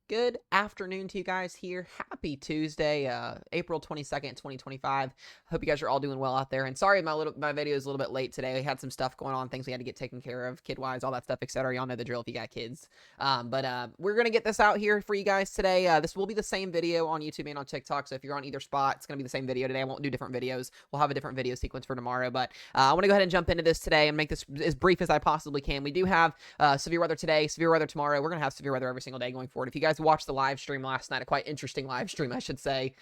Good afternoon to you guys here. Happy Tuesday, April 22nd, 2025. Hope you guys are all doing well out there. And sorry, my video is a little bit late today. We had some stuff going on, things we had to get taken care of, kid-wise, all that stuff, etc. Y'all know the drill if you got kids. But we're going to get this out here for you guys today. This will be the same video on YouTube and on TikTok. So if you're on either spot, it's going to be the same video today. I won't do different videos. We'll have a different video sequence for tomorrow. But I want to go ahead and jump into this today and make this as brief as I possibly can. We do have severe weather today, severe weather tomorrow. We're going to have severe weather every single day going forward. If you guys watched the live stream last night, a quite interesting live stream, I should say,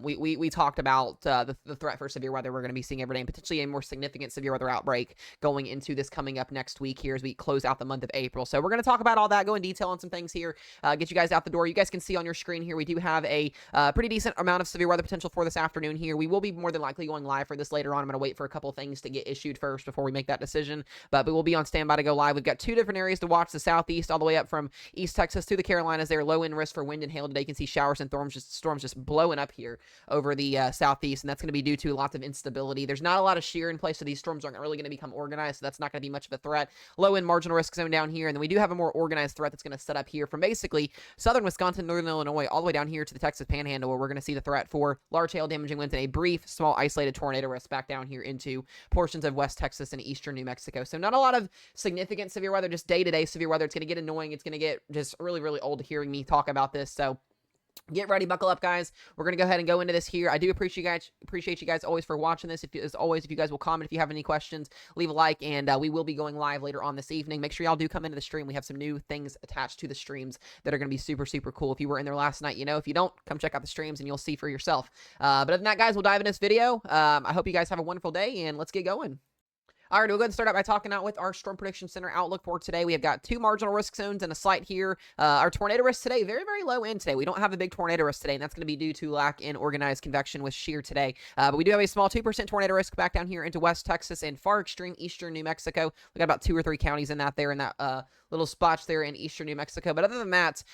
we talked about the threat for severe weather we're going to be seeing every day, and potentially a more significant severe weather outbreak going into this coming up next week here as we close out the month of April. So we're going to talk about all that, go in detail on some things here, get you guys out the door. You guys can see on your screen here, we do have a pretty decent amount of severe weather potential for this afternoon here. We will be more than likely going live for this later on. I'm going to wait for a couple things to get issued first before we make that decision, but we'll be on standby to go live. We've got two different areas to watch: the southeast all the way up from East Texas to the Carolinas. There, low end risk for wind and hail today. You can see showers and storms just blowing up here over the southeast, and that's going to be due to lots of instability. There's not a lot of shear in place, so these storms aren't really going to become organized, so that's not going to be much of a threat. Low end marginal risk zone down here, and then we do have a more organized threat that's going to set up here from basically southern Wisconsin, northern Illinois, all the way down here to the Texas Panhandle, where we're going to see the threat for large hail damaging winds and a brief, small, isolated tornado risk back down here into portions of West Texas and eastern New Mexico. So not a lot of significant severe weather, just day-to-day severe weather. It's going to get annoying. It's going to get just really, really old hearing me talk about this. So get ready, buckle up, guys. We're going to go ahead and go into this here. I do appreciate you guys always for watching this. As always, if you guys will comment, if you have any questions, leave a like, and we will be going live later on this evening. Make sure y'all do come into the stream. We have some new things attached to the streams that are going to be super, super cool. If you were in there last night, you know. If you don't, come check out the streams and you'll see for yourself. But other than that, guys, we'll dive into this video. I hope you guys have a wonderful day, and let's get going. All right, we'll go ahead and start out by talking out with our Storm Prediction Center outlook for today. We have got two marginal risk zones and a slight here. Our tornado risk today, very, very low end today. We don't have a big tornado risk today, and that's going to be due to lack in organized convection with shear today. But we do have a small 2% tornado risk back down here into West Texas and far extreme eastern New Mexico. We got about 2 or 3 counties in that there, in that little spots there in eastern New Mexico. But other than that,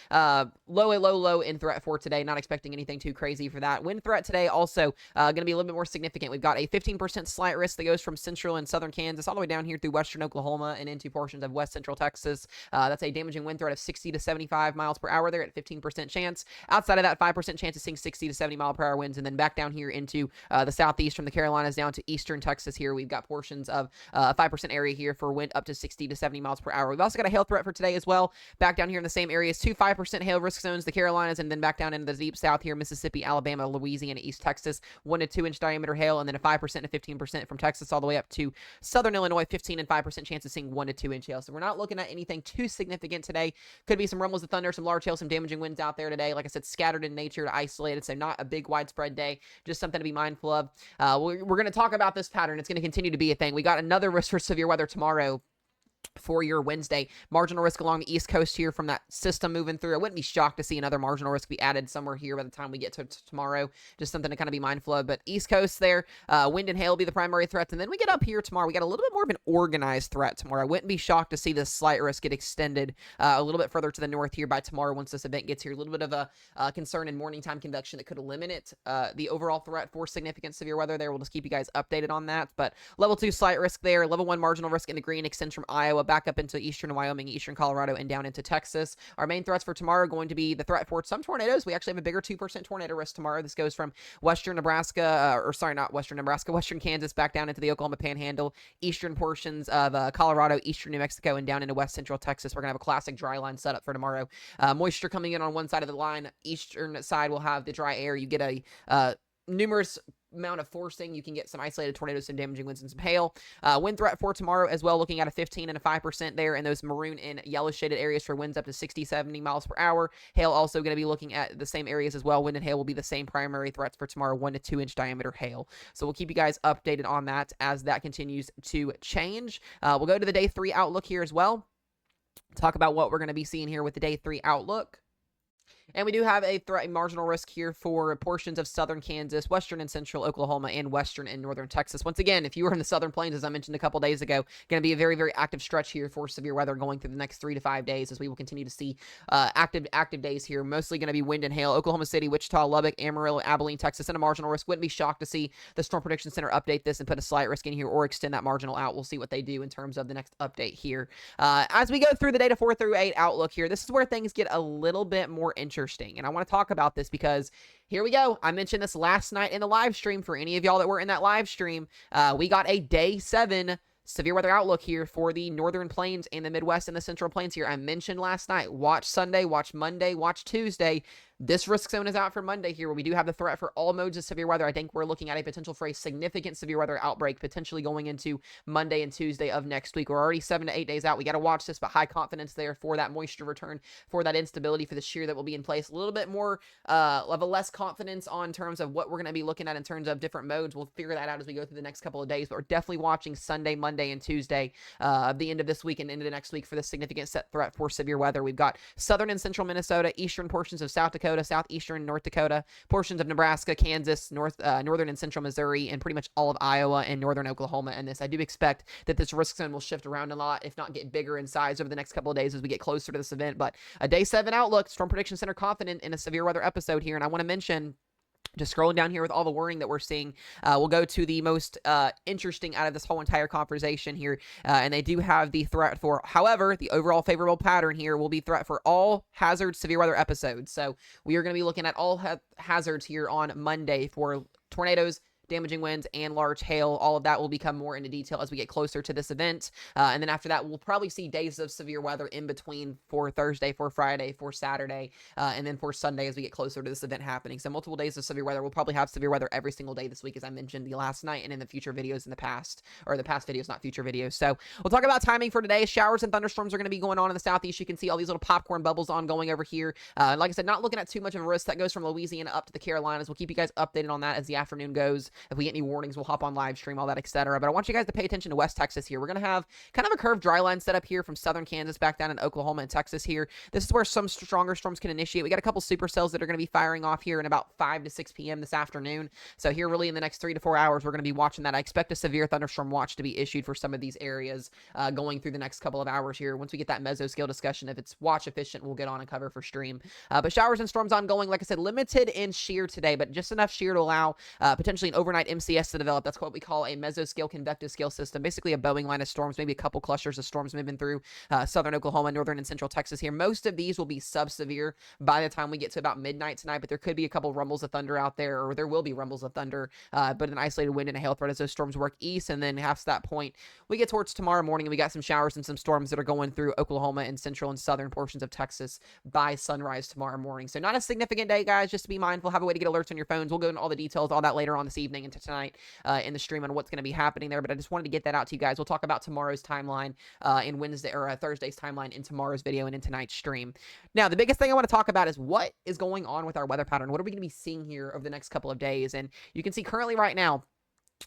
low in threat for today. Not expecting anything too crazy for that. Wind threat today also going to be a little bit more significant. We've got a 15% slight risk that goes from central and southern Kansas all the way down here through western Oklahoma and into portions of west central Texas. That's a damaging wind threat of 60 to 75 miles per hour there at 15% chance. Outside of that, 5% chance of seeing 60 to 70 mile per hour winds. And then back down here into the southeast from the Carolinas down to eastern Texas here, we've got portions of a 5% area here for wind up to 60 to 70 miles per hour. We've also got a hail threat for today as well. Back down here in the same areas, 2 5% hail risk zones, the Carolinas, and then back down into the deep south here, Mississippi, Alabama, Louisiana, East Texas, 1 to 2 inch diameter hail, and then a 5% to 15% from Texas all the way up to southern Illinois, 15 and 5% chance of seeing 1 to 2 inch hail. So we're not looking at anything too significant today. Could be some rumbles of thunder, some large hail, some damaging winds out there today. Like I said, scattered in nature, isolated, so not a big widespread day. Just something to be mindful of. We're going to talk about this pattern. It's going to continue to be a thing. We got another risk for severe weather tomorrow for your Wednesday. Marginal risk along the East Coast here from that system moving through. I wouldn't be shocked to see another marginal risk be added somewhere here by the time we get to tomorrow. Just something to kind of be mindful of. But East Coast there, wind and hail will be the primary threats. And then we get up here tomorrow. We got a little bit more of an organized threat tomorrow. I wouldn't be shocked to see this slight risk get extended a little bit further to the north here by tomorrow once this event gets here. A little bit of a concern in morning time convection that could eliminate the overall threat for significant severe weather there. We'll just keep you guys updated on that. But level 2 slight risk there. Level 1 marginal risk in the green extends from Iowa back up into eastern Wyoming, eastern Colorado, and down into Texas. Our main threats for tomorrow are going to be the threat for some tornadoes. We actually have a bigger 2% tornado risk tomorrow. This goes from western Nebraska, western Kansas, back down into the Oklahoma Panhandle, eastern portions of Colorado, eastern New Mexico, and down into west central Texas. We're going to have a classic dry line setup for tomorrow. Moisture coming in on one side of the line. Eastern side will have the dry air. You get a numerous amount of forcing. You can get some isolated tornadoes, some damaging winds, and some hail. Wind threat for tomorrow as well, looking at a 15 and a 5% there in those maroon and yellow shaded areas for winds up to 60, 70 miles per hour. Hail also going to be looking at the same areas as well. Wind and hail will be the same primary threats for tomorrow, 1 to 2 inch diameter hail. So we'll keep you guys updated on that as that continues to change. We'll go to the day 3 outlook here as well. Talk about what we're going to be seeing here with the day 3 outlook. And we do have a marginal risk here for portions of southern Kansas, western and central Oklahoma, and western and northern Texas. Once again, if you were in the southern plains, as I mentioned a couple days ago, going to be a very, very active stretch here for severe weather going through the next 3 to 5 days, as we will continue to see active days here. Mostly going to be wind and hail. Oklahoma City, Wichita, Lubbock, Amarillo, Abilene, Texas, and a marginal risk. Wouldn't be shocked to see the Storm Prediction Center update this and put a slight risk in here or extend that marginal out. We'll see what they do in terms of the next update here. As we go through the data 4 through 8 outlook here, this is where things get a little bit more interesting. And I want to talk about this because here we go. I mentioned this last night in the live stream. For any of y'all that were in that live stream, we got a day 7 severe weather outlook here for the northern plains and the Midwest and the central plains here. I mentioned last night, watch Sunday, watch Monday, watch Tuesday. This risk zone is out for Monday here, where we do have the threat for all modes of severe weather. I think we're looking at a potential for a significant severe weather outbreak, potentially going into Monday and Tuesday of next week. We're already 7 to 8 days out. We got to watch this, but high confidence there for that moisture return, for that instability, for the shear that will be in place. A little bit more of a less confidence on terms of what we're going to be looking at in terms of different modes. We'll figure that out as we go through the next couple of days, but we're definitely watching Sunday, Monday, and Tuesday of the end of this week and into the next week for the significant set threat for severe weather. We've got southern and central Minnesota, eastern portions of South Dakota, southeastern North Dakota, portions of Nebraska, Kansas, northern and central Missouri, and pretty much all of Iowa and northern Oklahoma. And this, I do expect that this risk zone will shift around a lot, if not get bigger in size over the next couple of days as we get closer to this event. But a day 7 outlook, Storm Prediction Center confident in a severe weather episode here. And I want to mention, just scrolling down here with all the wording that we're seeing, we'll go to the most interesting out of this whole entire conversation here. And they do have the threat for, however, the overall favorable pattern here will be threat for all hazard severe weather episodes. So we are going to be looking at all hazards here on Monday for tornadoes, damaging winds, and large hail. All of that will become more into detail as we get closer to this event. And then after that, we'll probably see days of severe weather in between for Thursday, for Friday, for Saturday, and then for Sunday as we get closer to this event happening. So multiple days of severe weather. We'll probably have severe weather every single day this week, as I mentioned the last night and in the future videos in the past, or the past videos, not future videos. So we'll talk about timing for today. Showers and thunderstorms are going to be going on in the southeast. You can see all these little popcorn bubbles ongoing over here. Like I said, not looking at too much of a risk. That goes from Louisiana up to the Carolinas. We'll keep you guys updated on that as the afternoon goes. If we get any warnings, we'll hop on live stream, all that, etc. But I want you guys to pay attention to West Texas here. We're going to have kind of a curved dry line set up here from southern Kansas back down in Oklahoma and Texas here. This is where some stronger storms can initiate. We got a couple supercells that are going to be firing off here in about 5 to 6 p.m. this afternoon. So here really in the next 3 to 4 hours, we're going to be watching that. I expect a severe thunderstorm watch to be issued for some of these areas going through the next couple of hours here. Once we get that mesoscale discussion, if it's watch efficient, we'll get on and cover for stream. But showers and storms ongoing. Like I said, limited in shear today, but just enough shear to allow potentially an overnight MCS to develop. That's what we call a mesoscale convective scale system, basically a Boeing line of storms, maybe a couple clusters of storms moving through southern Oklahoma, northern and central Texas here. Most of these will be sub-severe by the time we get to about midnight tonight, but there could be a couple rumbles of thunder out there, or there will be rumbles of thunder, but an isolated wind and a hail threat as those storms work east. And then past that point, we get towards tomorrow morning and we got some showers and some storms that are going through Oklahoma and central and southern portions of Texas by sunrise tomorrow morning. So not a significant day, guys. Just to be mindful, have a way to get alerts on your phones. We'll go into all the details, all that later on this evening into tonight in the stream on what's going to be happening there, but I just wanted to get that out to you guys. We'll talk about tomorrow's timeline in Wednesday or Thursday's timeline in tomorrow's video and in tonight's stream. Now, the biggest thing I want to talk about is what is going on with our weather pattern. What are we going to be seeing here over the next couple of days? And you can see currently right now,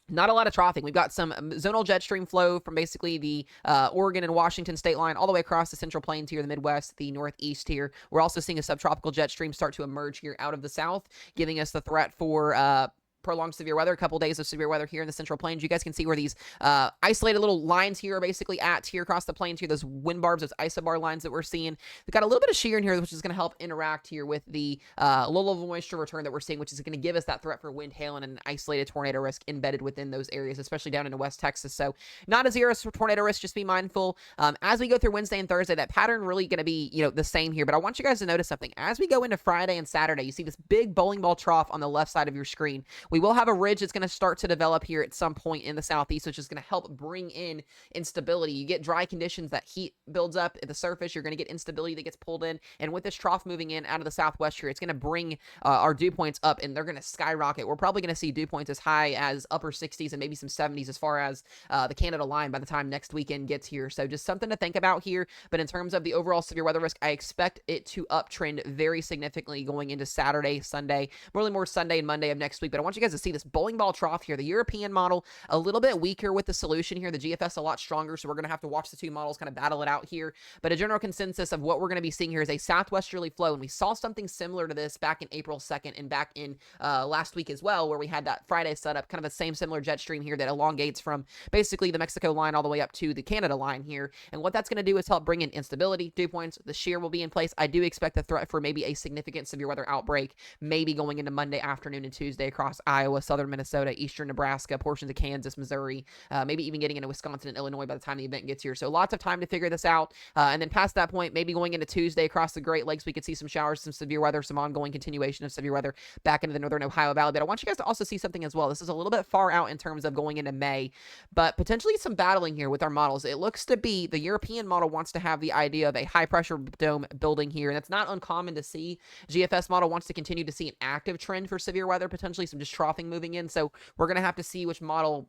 not a lot of troughing. We've got some zonal jet stream flow from basically the Oregon and Washington state line all the way across the central plains here, the Midwest, the Northeast here. We're also seeing a subtropical jet stream start to emerge here out of the south, giving us the threat for prolonged severe weather, a couple days of severe weather here in the central plains. You guys can see where these isolated little lines here are basically at here across the plains here, those wind barbs, those isobar lines that we're seeing. They've got a little bit of shear in here, which is going to help interact here with the low level moisture return that we're seeing, which is going to give us that threat for wind, hail, and an isolated tornado risk embedded within those areas, especially down into West Texas. So not a zero tornado risk, just be mindful. As we go through Wednesday and Thursday, that pattern really going to be, the same here, but I want you guys to notice something. As we go into Friday and Saturday, you see this big bowling ball trough on the left side of your screen. We will have a ridge that's going to start to develop here at some point in the southeast, which is going to help bring in instability. You get dry conditions, that heat builds up at the surface. You're going to get instability that gets pulled in. And with this trough moving in out of the southwest here, it's going to bring our dew points up, and they're going to skyrocket. We're probably going to see dew points as high as upper 60s and maybe some 70s as far as the Canada line by the time next weekend gets here. So just something to think about here. But in terms of the overall severe weather risk, I expect it to uptrend very significantly going into Saturday, Sunday, more Sunday and Monday of next week. But I want you you guys to see this bowling ball trough here. The European model, a little bit weaker with the solution here. The GFS a lot stronger, so we're going to have to watch the two models kind of battle it out here. But a general consensus of what we're going to be seeing here is a southwesterly flow, and we saw something similar to this back in April 2nd and back in last week as well, where we had that Friday setup, kind of the same similar jet stream here that elongates from basically the Mexico line all the way up to the Canada line here. And what that's going to do is help bring in instability, dew points. The shear will be in place. I do expect the threat for maybe a significant severe weather outbreak, maybe going into Monday afternoon and Tuesday across Iowa, southern Minnesota, eastern Nebraska, portions of Kansas, Missouri, maybe even getting into Wisconsin and Illinois by the time the event gets here. So lots of time to figure this out. And then past that point, maybe going into Tuesday across the Great Lakes, we could see some showers, some severe weather, some ongoing continuation of severe weather back into the northern Ohio Valley. But I want you guys to also see something as well. This is a little bit far out in terms of going into May, but potentially some battling here with our models. It looks to be the European model wants to have the idea of a high pressure dome building here, and that's not uncommon to see. GFS model wants to continue to see an active trend for severe weather, potentially some just troughing moving in. So we're going to have to see which model,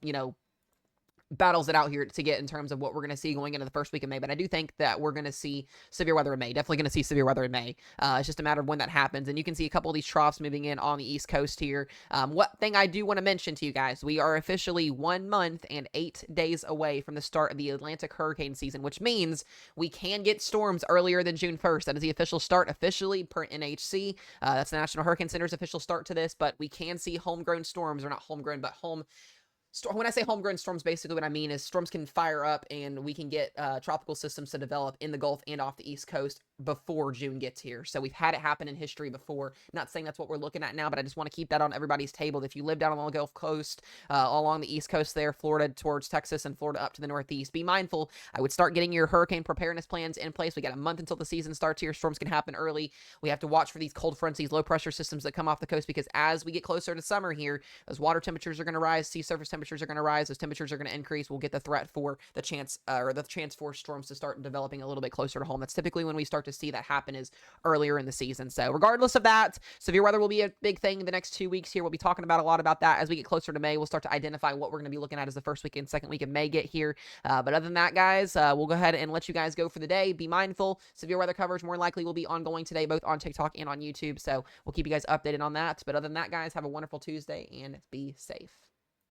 battles it out here to get in terms of what we're going to see going into the first week of May. But I do think that we're going to see severe weather in May. Definitely going to see severe weather in May. It's just a matter of when that happens. And you can see a couple of these troughs moving in on the East Coast here. What thing I do want to mention to you guys, we are officially 1 month and 8 days away from the start of the Atlantic hurricane season, which means we can get storms earlier than June 1st. That is the official start officially per NHC. That's the National Hurricane Center's official start to this, but we can see homegrown storms, or not homegrown, but when I say homegrown storms, basically what I mean is storms can fire up and we can get tropical systems to develop in the Gulf and off the East Coast before June gets here. So we've had it happen in history before. Not saying that's what we're looking at now, but I just want to keep that on everybody's table. If you live down along the Gulf Coast, along the East Coast there, Florida towards Texas and Florida up to the Northeast, be mindful. I would start getting your hurricane preparedness plans in place. We got a month until the season starts here. Storms can happen early. We have to watch for these cold fronts, these low pressure systems that come off the coast, because as we get closer to summer here, those water temperatures are going to rise, sea surface temperatures are going to rise, those temperatures are going to increase. We'll get the threat for the chance for storms to start developing a little bit closer to home. That's typically when we start to see that happen, is earlier in the season. So regardless of that, severe weather will be a big thing in the next 2 weeks here. We'll be talking about a lot about that as we get closer to May. We'll start to identify what we're going to be looking at as the first week and second week of May get here. But other than that, guys, we'll go ahead and let you guys go for the day. Be mindful. Severe weather coverage more likely will be ongoing today, both on TikTok and on YouTube. So we'll keep you guys updated on that. But other than that, guys, have a wonderful Tuesday and be safe.